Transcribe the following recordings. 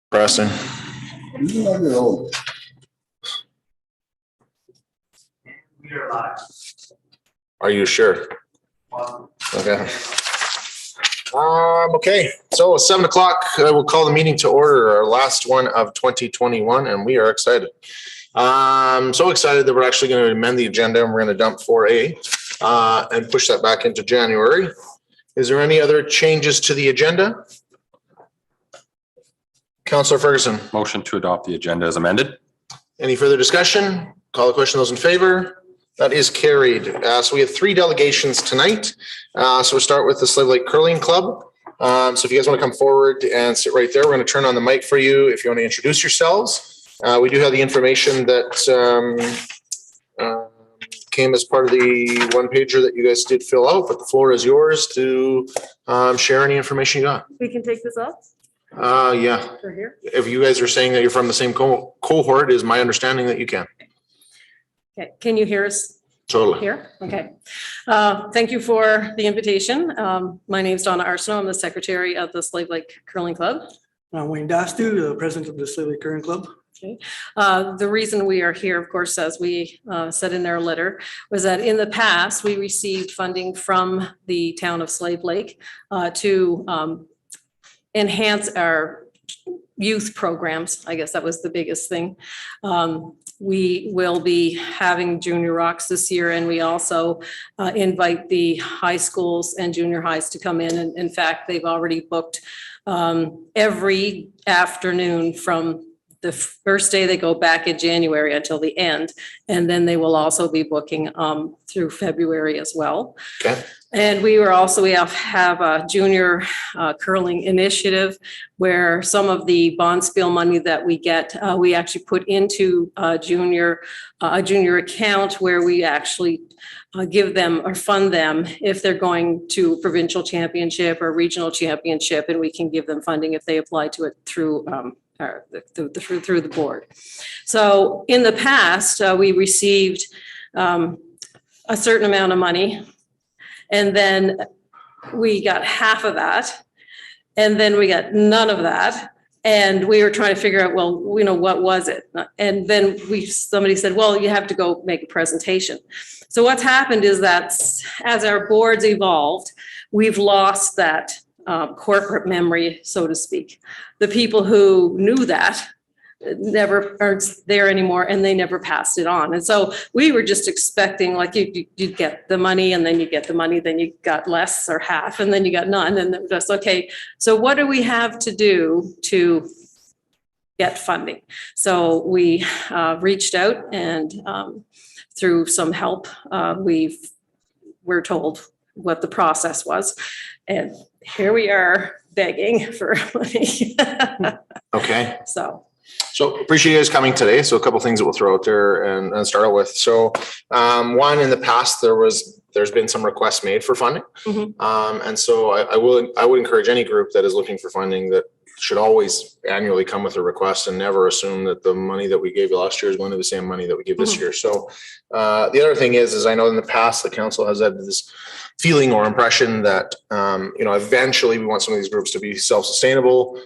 Pressing. You have your own. We are live. Are you sure? Okay. Okay, so it's 7 o'clock. I will call the meeting to order, our last one of 2021, and we are excited. So excited that we're actually going to amend the agenda and we're going to dump 4A and push that back into January. Is there any other changes to the agenda? Councillor Ferguson. Motion to adopt the agenda as amended. Any further discussion? Call the question. Those in favor? That is carried. So we have 3 delegations tonight. So we'll start with the Slave Lake Curling Club. So if you guys want to come forward and sit right there, we're going to turn on the mic for you if you want to introduce yourselves. We do have the information that came as part of the one pager that you guys did fill out, but the floor is yours to share any information you got. We can take this off Yeah. for here. If you guys are saying that you're from the same cohort, is my understanding that you can. Okay, can you hear us Totally. here? Okay. Thank you for the invitation. My name is Donna Arsenault. I'm the secretary of the Slave Lake Curling Club. I'm Wayne Dastu, the president of the Slave Lake Curling Club. Okay. The reason we are here, of course, as we said in our letter, was that in the past, we received funding from the town of Slave Lake to enhance our youth programs. I guess that was the biggest thing. We will be having Junior Rocks this year, and we also invite the high schools and junior highs to come in. And in fact, they've already booked every afternoon from the first day they go back in January until the end. And then they will also be booking through February as well. Okay. And we have a junior curling initiative where some of the Bonspiel money that we get, we actually put into a junior account where we actually give them or fund them if they're going to provincial championship or regional championship, and we can give them funding if they apply to it through through the board. So in the past, we received a certain amount of money, and then we got half of that, and then we got none of that. And we were trying to figure out, well, what was it? And then somebody said, well, you have to go make a presentation. So what's happened is that as our boards evolved, we've lost that corporate memory, so to speak. The people who knew that never aren't there anymore, and they never passed it on. And so we were just expecting, like, you'd get the money, and then you get the money, then you got less or half, and then you got none. And then just, okay, so what do we have to do to get funding? So we reached out, and through some help, we're told what the process was. And here we are begging for money. Okay. So appreciate you guys coming today. So a couple things that we'll throw out there and start out with. So one, in the past, there's been some requests made for funding. Mhm. And so I would encourage any group that is looking for funding that should always annually come with a request and never assume that the money that we gave you last year is going to be the same money that we give this year. So the other thing is I know in the past, the council has had this feeling or impression that, eventually we want some of these groups to be self-sustainable,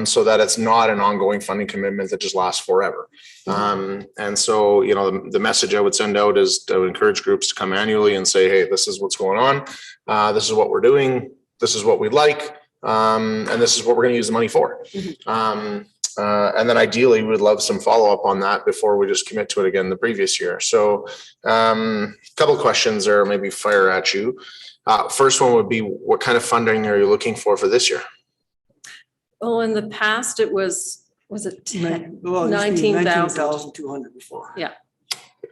so that it's not an ongoing funding commitment that just lasts forever. And so, the message I would send out is I would encourage groups to come annually and say, hey, this is what's going on. This is what we're doing. This is what we'd like. And this is what we're going to use the money for. And then ideally, we would love some follow-up on that before we just commit to it again the previous year. So a couple of questions or maybe fire at you. First one would be, what kind of funding are you looking for this year? well, in the past, it was it 10? Well, it used to be 19,000. 19,200 before. Yeah.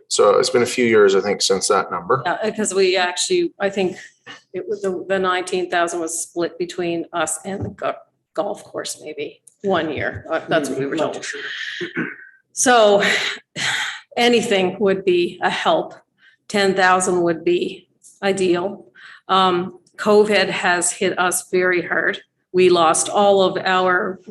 So it's been a few years, I think, since that number. Because we actually, I think it was the 19,000 was split between us and the golf course, maybe 1 year. That's what we were told. So anything would be a help. 10,000 would be ideal. COVID has hit us very hard. We lost all of our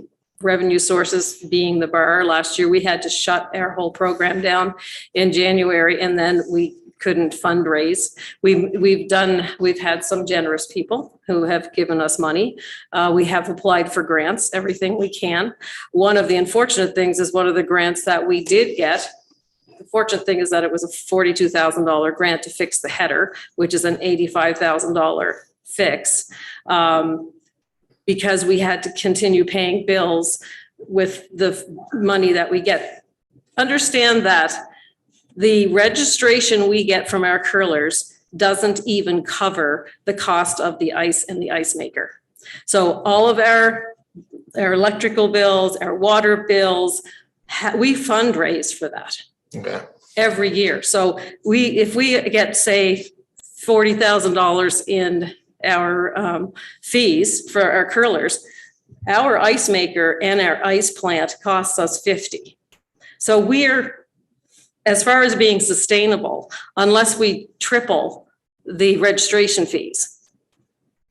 revenue sources, being the bar. Last year, we had to shut our whole program down in January, and then we couldn't fundraise. We've had some generous people who have given us money. We have applied for grants, everything we can. One of the unfortunate things is one of the grants that we did get. The fortunate thing is that it was a $42,000 grant to fix the header, which is an $85,000 fix, because we had to continue paying bills with the money that we get. Understand that the registration we get from our curlers doesn't even cover the cost of the ice and the ice maker. So all of our electrical bills, our water bills, we fundraise for that. Okay. Every year. So if we get, say, $40,000 in our fees for our curlers, our ice maker and our ice plant costs us 50. So we're, as far as being sustainable, unless we triple the registration fees,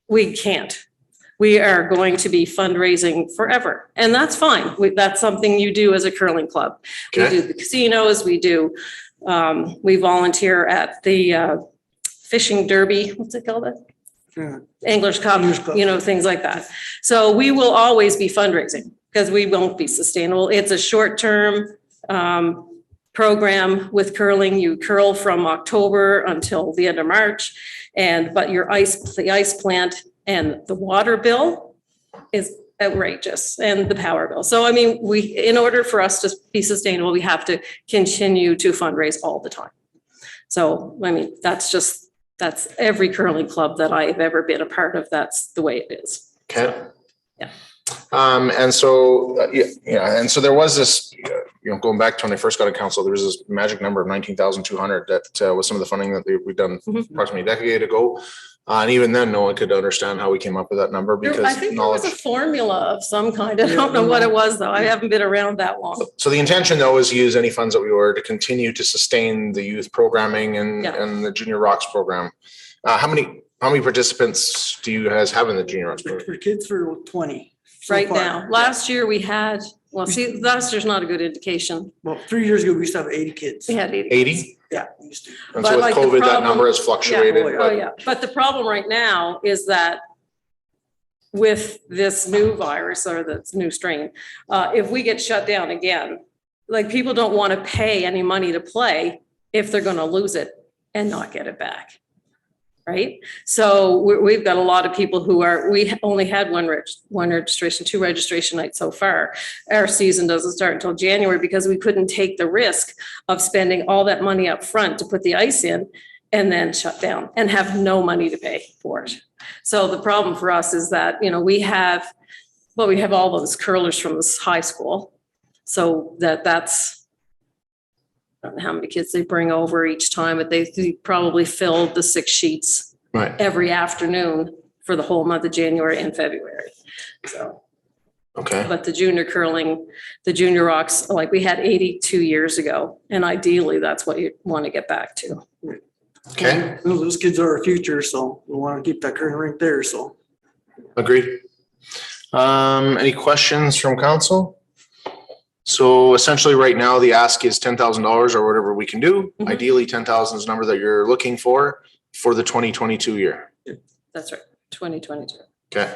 we can't. We are going to be fundraising forever, and that's fine. That's something you do as a curling club. Okay. We do the casinos, we volunteer at the fishing derby, what's it called? Yeah. Anglers Cup, Anglers Cup. things like that. So we will always be fundraising because we won't be sustainable. It's a short-term program with curling. You curl from October until the end of March, but the ice plant and the water bill is outrageous, and the power bill. So, I mean, in order for us to be sustainable, we have to continue to fundraise all the time. So, I mean, that's every curling club that I have ever been a part of. That's the way it is. Okay. Yeah. And so, and so there was this, going back to when I first got to council, there was this magic number of 19,200 that was some of the funding that we've done approximately a decade ago. And even then, no one could understand how we came up with that number because I think there was a formula of some kind. I don't know what it was, though. I haven't been around that long. So the intention, though, is to use any funds that we were to continue to sustain the youth programming and the Junior Rocks program. How many participants do you guys have in the Junior Rocks program? For kids, for 20. so Right far. now. Last year we had, last year's not a good indication. Well, 3 years ago, we used to have 80 kids. We had 80. 80? Yeah, we used to. And But so with like the COVID, that problem- number has fluctuated. Oh, yeah. But the problem right now is that with this new virus or this new strain, if we get shut down again, like people don't want to pay any money to play if they're going to lose it and not get it back. Right. So we've got a lot of people we only had two registration nights so far. Our season doesn't start until January because we couldn't take the risk of spending all that money up front to put the ice in and then shut down and have no money to pay for it. So the problem for us is that, we have all those curlers from this high school. So that's, I don't know how many kids they bring over each time, but they probably filled the 6 sheets every afternoon for the whole month of January and February. So, Okay. but the junior curling, the Junior Rocks, like we had 82 years ago, and ideally that's what you want to get back to. Okay. Those kids are our future, so we want to keep that current rink there, so. Agreed. Any questions from council? So essentially right now the ask is $10,000 or whatever we can do. Mhm. Ideally 10,000 is the number that you're looking for the 2022 year. That's right, 2022. Okay.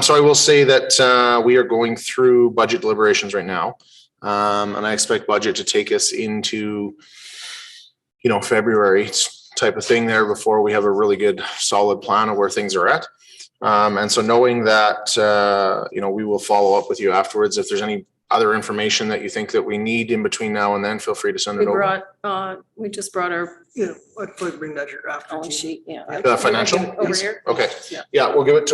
So I will say that we are going through budget deliberations right now. And I expect budget to take us into, February type of thing there before we have a really good solid plan of where things are at. And so knowing that, we will follow up with you afterwards. If there's any other information that you think that we need in between now and then, feel free to send it over. We just brought our Yeah, I'd probably bring that here after. own sheet, yeah. The financial? Over here? Okay. Yeah. Yeah, we'll give it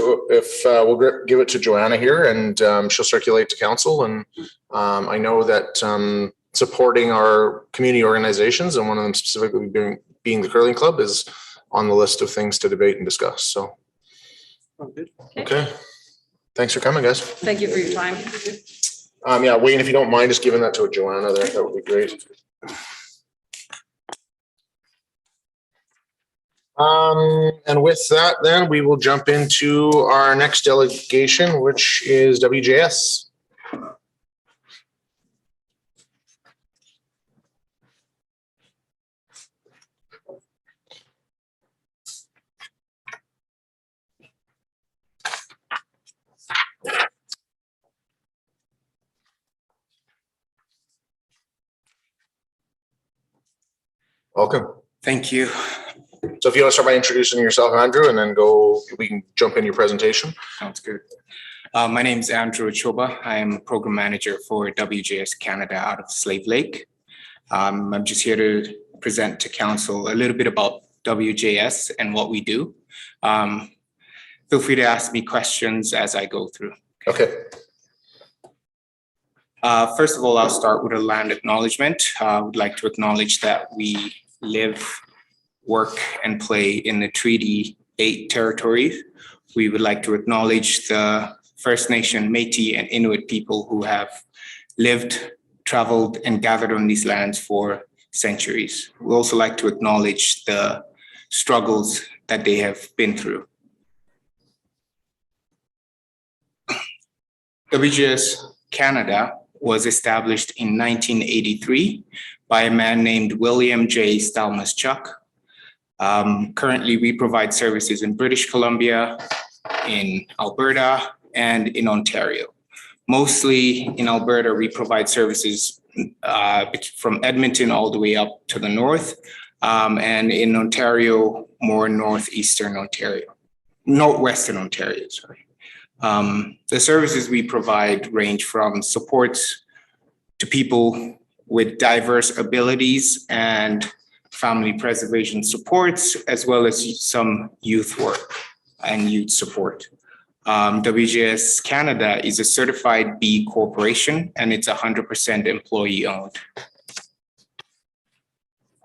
to Joanna here and she'll circulate to council. And I know that supporting our community organizations and one of them specifically being the curling club is on the list of things to debate and discuss. So. Okay. Thanks for coming, guys. Thank you for your time. Wayne, if you don't mind just giving that to Joanna there, that would be great. And with that, then we will jump into our next delegation, which is WJS. Welcome. Thank you. So if you want to start by introducing yourself, Andrew, and then we can jump in your presentation. Sounds good. My name is Andrew Choba. I am program manager for WJS Canada out of Slave Lake. I'm just here to present to council a little bit about WJS and what we do. Feel free to ask me questions as I go through. Okay. First of all, I'll start with a land acknowledgement. I would like to acknowledge that we live, work, and play in the Treaty 8 territory. We would like to acknowledge the First Nation, Métis, and Inuit people who have lived, traveled, and gathered on these lands for centuries. We also like to acknowledge the struggles that they have been through. WJS Canada was established in 1983 by a man named William J. Stalmas-Chuck. Currently, we provide services in British Columbia, in Alberta, and in Ontario. Mostly in Alberta, we provide services from Edmonton all the way up to the north, and in Ontario, more northwestern Ontario, sorry. The services we provide range from supports to people with diverse abilities and family preservation supports, as well as some youth work and youth support. WJS Canada is a certified B corporation and it's 100% employee owned.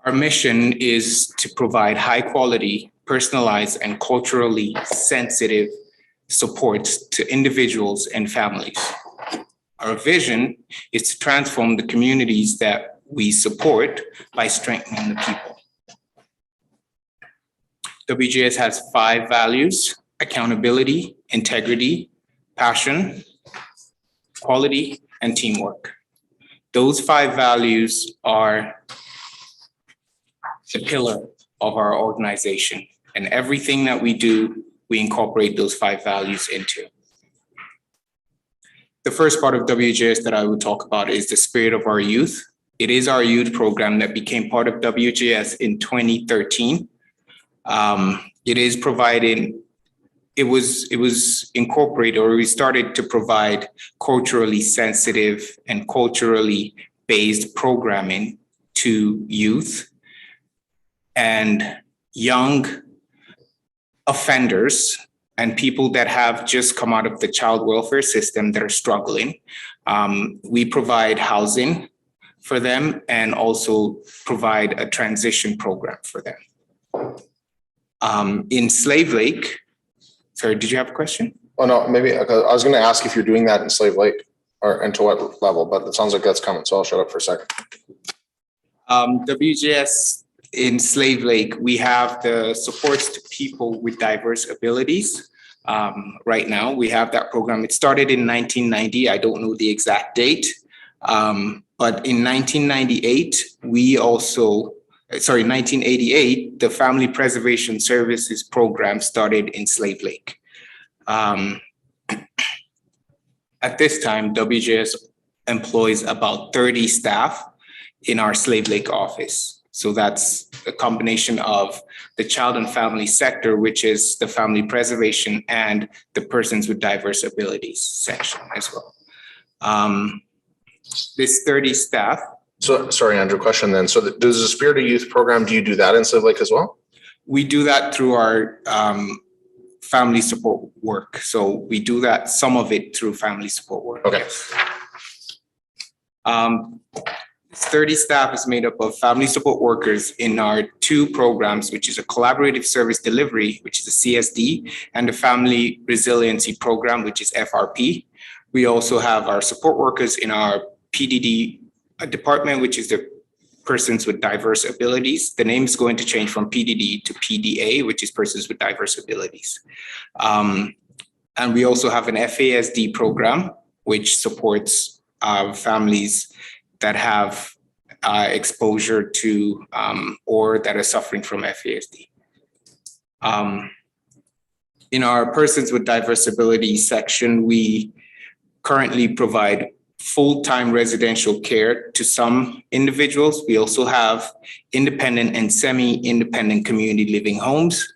Our mission is to provide high quality, personalized, and culturally sensitive supports to individuals and families. Our vision is to transform the communities that we support by strengthening the people. WJS has 5 values: accountability, integrity, passion, quality, and teamwork. Those 5 values are the pillar of our organization, and everything that we do, we incorporate those 5 values into. The first part of WJS that I would talk about is the spirit of our youth. It is our youth program that became part of WJS in 2013. It was incorporated, or we started to provide culturally sensitive and culturally based programming to youth and young offenders and people that have just come out of the child welfare system that are struggling. We provide housing for them and also provide a transition program for them. In Slave Lake, sorry, did you have a question? Oh, no, maybe I was going to ask if you're doing that in Slave Lake and to what level, but it sounds like that's coming. So I'll shut up for a second. WJS in Slave Lake, we have the supports to people with diverse abilities. Right now, we have that program. It started in 1990. I don't know the exact date, but in 1988, the Family Preservation Services program started in Slave Lake. At this time, WJS employs about 30 staff in our Slave Lake office. So that's a combination of the child and family sector, which is the family preservation, and the persons with diverse abilities section as well. This 30 staff. So sorry, Andrew, question then. So does the Spirit of Youth program, do you do that in Slave Lake as well? We do that through our family support work. So we do that, some of it through family support work. Okay. 30 staff is made up of family support workers in our 2 programs, which is a collaborative service delivery, which is a CSD, and the family resiliency program, which is FRP. We also have our support workers in our PDD department, which is the persons with diverse abilities. The name is going to change from PDD to PDA, which is persons with diverse abilities. And we also have an FASD program, which supports families that have exposure to or that are suffering from FASD. In our persons with diverse abilities section, we currently provide full-time residential care to some individuals. We also have independent and semi-independent community living homes,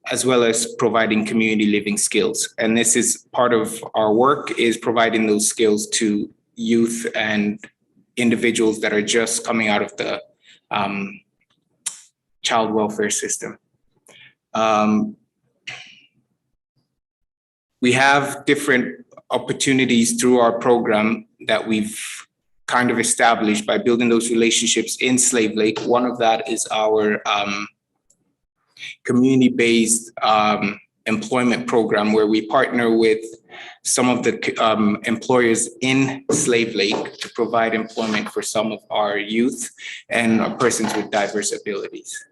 as well as providing community living skills. And this is part of our work, is providing those skills to youth and individuals that are just coming out of the child welfare system. We have different opportunities through our program that we've kind of established by building those relationships in Slave Lake. One of that is our community-based employment program, where we partner with some of the employers in Slave Lake to provide employment for some of our youth and persons with diverse abilities.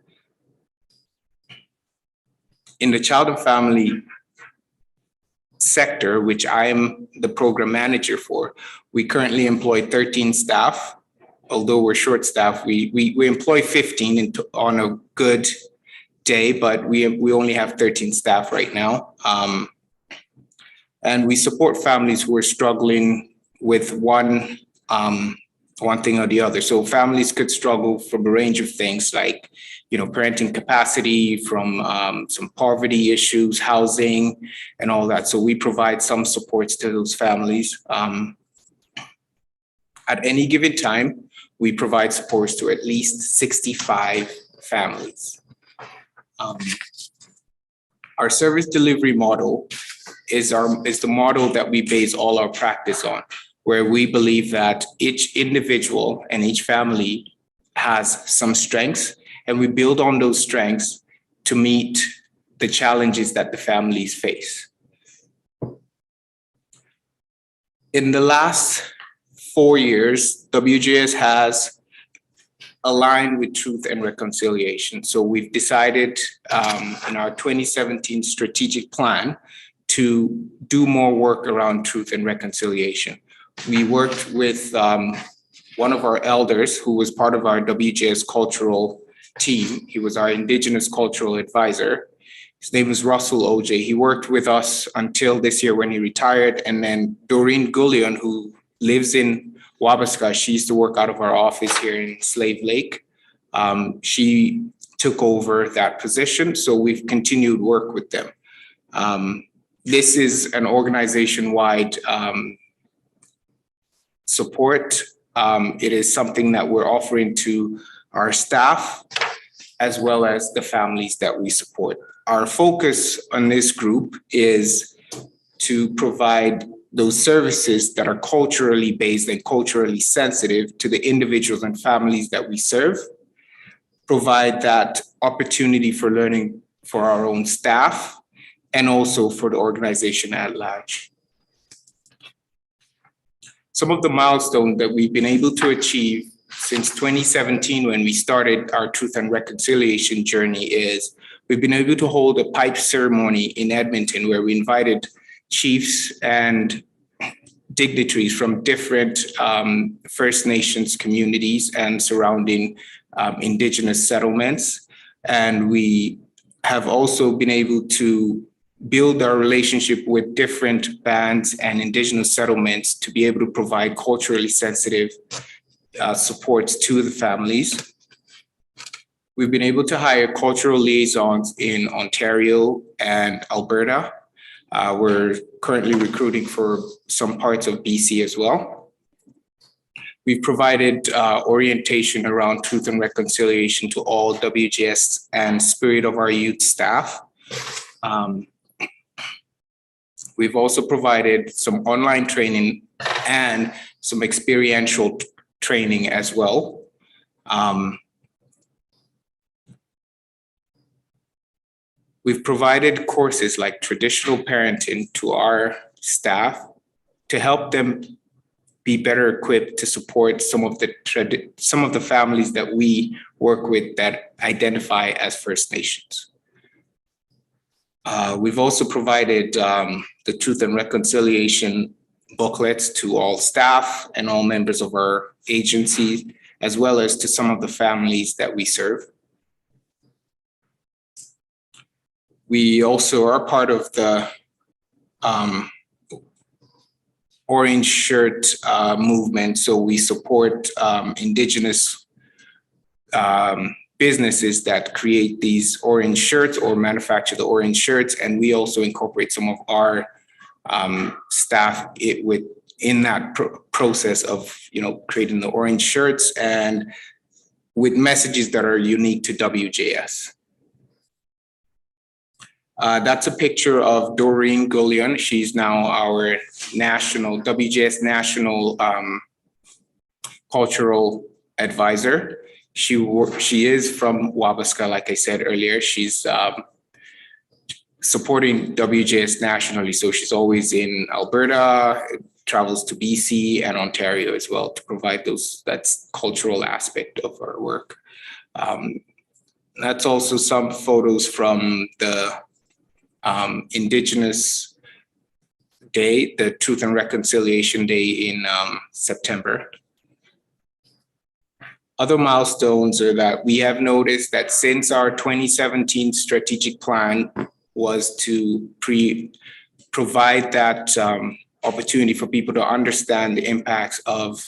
In the child and family sector, which I am the program manager for, we currently employ 13 staff. Although we're short staffed, we employ 15 on a good day, but we only have 13 staff right now. And we support families who are struggling with one thing or the other. So families could struggle from a range of things like, parenting capacity, from some poverty issues, housing, and all that. So we provide some supports to those families. At any given time, we provide supports to at least 65 families. Our service delivery model is the model that we base all our practice on, where we believe that each individual and each family has some strengths, and we build on those strengths to meet the challenges that the families face. In the last 4 years, WJS has aligned with Truth and Reconciliation. So we've decided in our 2017 strategic plan to do more work around truth and reconciliation. We worked with one of our elders who was part of our WJS cultural team. He was our Indigenous cultural advisor. His name is Russell OJ. He worked with us until this year when he retired. And then Doreen Gullion, who lives in Wabasca, she used to work out of our office here in Slave Lake. She took over that position. So we've continued work with them. This is an organization-wide support. It is something that we're offering to our staff, as well as the families that we support. Our focus on this group is to provide those services that are culturally based and culturally sensitive to the individuals and families that we serve, provide that opportunity for learning for our own staff, and also for the organization at large. Some of the milestones that we've been able to achieve since 2017, when we started our Truth and Reconciliation journey, is we've been able to hold a pipe ceremony in Edmonton where we invited chiefs and dignitaries from different First Nations communities and surrounding Indigenous settlements. And we have also been able to build our relationship with different bands and Indigenous settlements to be able to provide culturally sensitive supports to the families. We've been able to hire cultural liaisons in Ontario and Alberta. We're currently recruiting for some parts of BC as well. We've provided orientation around Truth and Reconciliation to all WJS and Spirit of Our Youth staff. We've also provided some online training and some experiential training as well. We've provided courses like traditional parenting to our staff to help them be better equipped to support some of the families that we work with that identify as First Nations. We've also provided the Truth and Reconciliation booklets to all staff and all members of our agency, as well as to some of the families that we serve. We also are part of the orange shirt movement. So we support Indigenous businesses that create these orange shirts or manufacture the orange shirts. And we also incorporate some of our staff in that process of, creating the orange shirts and with messages that are unique to WJS. That's a picture of Doreen Gullion. She's now our WJS national cultural advisor. She is from Wabasca, like I said earlier. She's supporting WJS nationally. So she's always in Alberta, travels to BC and Ontario as well to provide that's cultural aspect of our work. That's also some photos from the Indigenous Day, the Truth and Reconciliation Day in September. Other milestones are that we have noticed that since our 2017 strategic plan was to provide that opportunity for people to understand the impacts of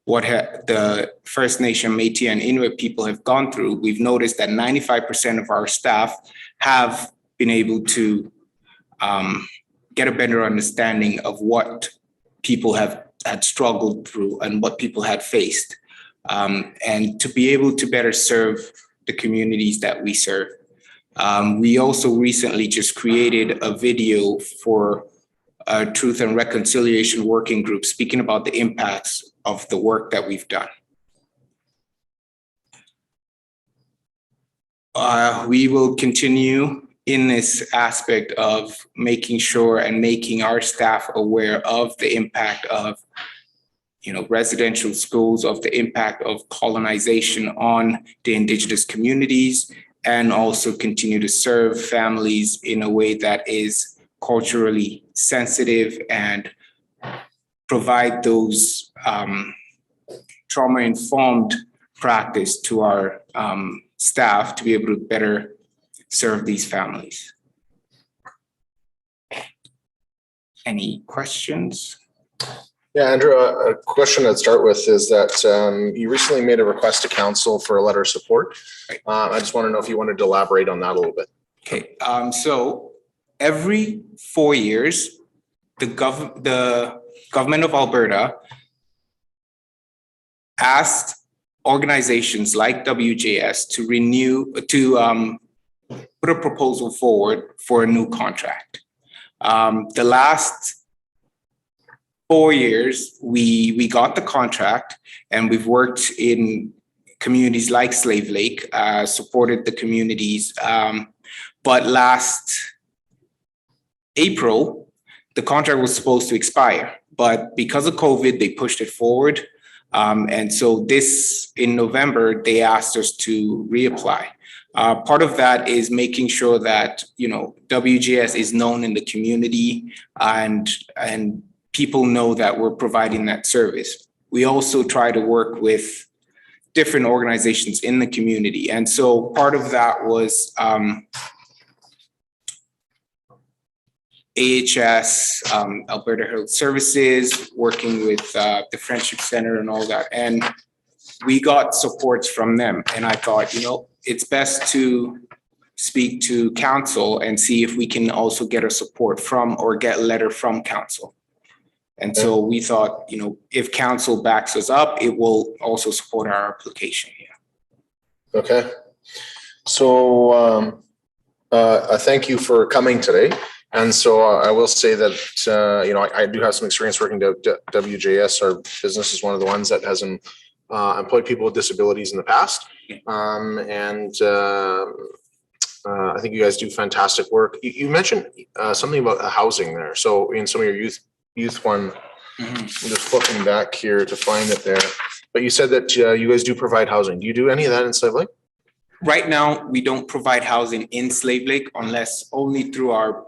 what the First Nation, Métis, and Inuit people have gone through, we've noticed that 95% of our staff have been able to get a better understanding of what people had struggled through and what people had faced, and to be able to better serve the communities that we serve. We also recently just created a video for a Truth and Reconciliation Working Group speaking about the impacts of the work that we've done. We will continue in this aspect of making sure and making our staff aware of the impact of residential schools, of the impact of colonization on the Indigenous communities, and also continue to serve families in a way that is culturally sensitive and provide those trauma-informed practice to our staff to be able to better serve these families. Any questions? Yeah, Andrew, a question I'd start with is that you recently made a request to council for a letter of support. I just want to know if you wanted to elaborate on that a little bit. Okay, so every 4 years, the government of Alberta asked organizations like WJS to put a proposal forward for a new contract. The last 4 years, we got the contract, and we've worked in communities like Slave Lake, supported the communities. But last April, the contract was supposed to expire, but because of COVID, they pushed it forward. And so in November, they asked us to reapply. Part of that is making sure that, WGS is known in the community and people know that we're providing that service. We also try to work with different organizations in the community. And so part of that was AHS, Alberta Health Services, working with the Friendship Center and all that. And we got supports from them. And I thought, it's best to speak to council and see if we can also get a support from or get a letter from council. And so we thought, if council backs us up, it will also support our application here. Okay. So thank you for coming today. And so I will say that, I do have some experience working at WJS. Our business is one of the ones that has employed people with disabilities in the past. I think you guys do fantastic work. You mentioned something about housing there. So in some of your youth one, I'm just flipping back here to find it there. But you said that you guys do provide housing. Do you do any of that in Slave Lake? Right now, we don't provide housing in Slave Lake unless only through our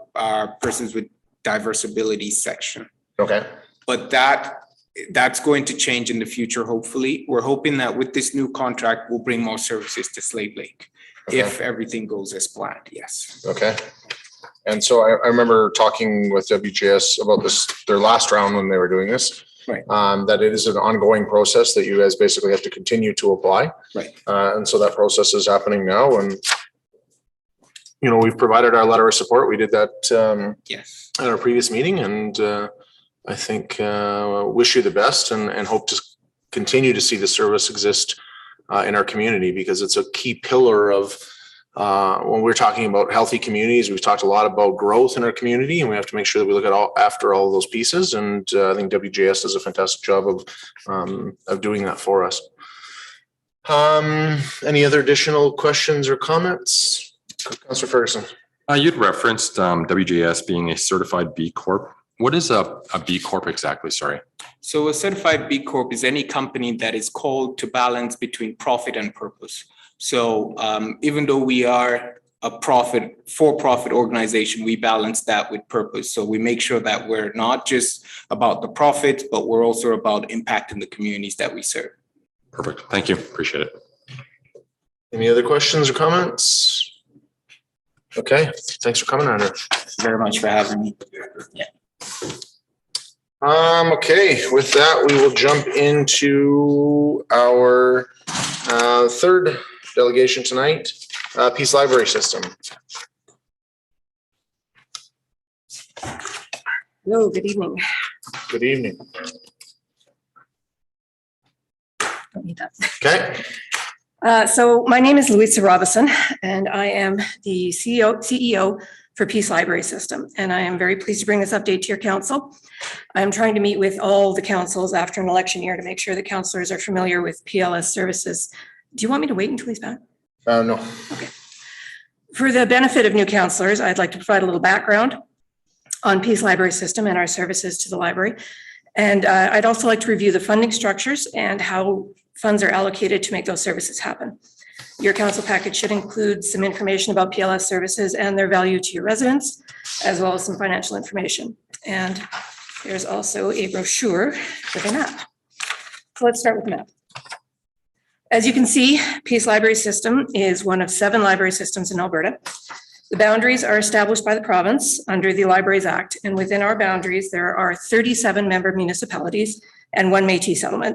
persons with diverse abilities section. Okay. But that's going to change in the future, hopefully. We're hoping that with this new contract, we'll bring more services to Slave Lake. Okay. If everything goes as planned, yes. Okay. And so I remember talking with WGS about this, their last round when they were doing this. Right. That it is an ongoing process that you guys basically have to continue to apply. Right. And so that process is happening now, and you know, we've provided our letter of support. We did that Yes. at our previous meeting, and I think wish you the best and hope to continue to see the service exist in our community, because it's a key pillar of when we're talking about healthy communities. We've talked a lot about growth in our community, and we have to make sure that we look at after all of those pieces. And I think WJS does a fantastic job of doing that for us. Any other additional questions or comments? Councillor Ferguson. You'd referenced WJS being a certified B Corp. What is a B Corp exactly? Sorry. So a certified B Corp is any company that is called to balance between profit and purpose. So even though we are a for-profit organization, we balance that with purpose. So we make sure that we're not just about the profits, but we're also about impacting the communities that we serve. Perfect. Thank you. Appreciate it. Any other questions or comments? Okay, thanks for coming, Andrew. Very much for having me. Okay, with that, we will jump into our third delegation tonight, Peace Library System. Hello, good evening. Good evening. Don't need that. Okay, So my name is Louisa Robison, and I am the CEO for Peace Library System. And I am very pleased to bring this update to your council. I'm trying to meet with all the councils after an election year to make sure the councillors are familiar with PLS services. Do you want me to wait until he's back? no. Okay. For the benefit of new councillors, I'd like to provide a little background on Peace Library System and our services to the library. And I'd also like to review the funding structures and how funds are allocated to make those services happen. Your council package should include some information about PLS services and their value to your residents, as well as some financial information. And there's also a brochure with a map. So let's start with the map. As you can see, Peace Library System is one of 7 library systems in Alberta. The boundaries are established by the province under the Libraries Act, and within our boundaries, there are 37 member municipalities and 1 Métis settlement.